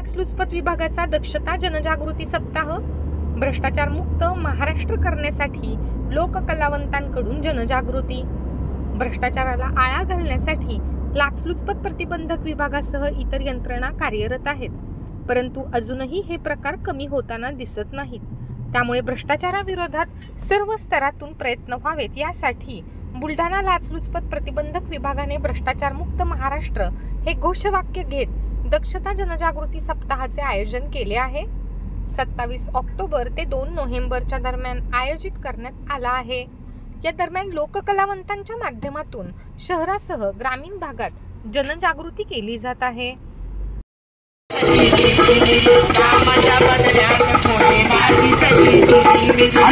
लाचलुचपत विभागाचा दक्षता जनजागृती सप्ताह, भ्रष्टाचार मुक्त महाराष्ट्र करण्यासाठी लोककलावंतांकडून जनजागृती। भ्रष्टाचाराला आळा घालण्यासाठी लाचलुचपत प्रतिबंधक विभागासह इतर यंत्रणा कार्यरत आहेत, परंतु अजूनही हे प्रकार कमी होताना दिसत नाहीत। त्यामुळे भ्रष्टाचाराविरोधात सर्व स्तरातून प्रयत्न व्हावेत, यासाठी बुलढाणा लाचलुचपत प्रतिबंधक विभागाने भ्रष्टाचार मुक्त महाराष्ट्र हे घोषवाक्य घेत दक्षता जनजागृती सप्ताहाचे आयोजन केले आहे। 27 ऑक्टोबर ते 2 नोव्हेंबरच्या दरम्यान आयोजित करण्यात आला आहे। या दरम्यान लोककलावंतांच्या माध्यमातून शहरासह ग्रामीण भागात जनजागृती केली जात आहे।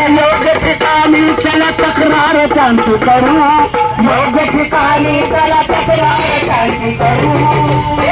योग्य ठिकाणी चला तक्रार शांती करू, योग्य ठिकाणी चला तक्रार शांती करू।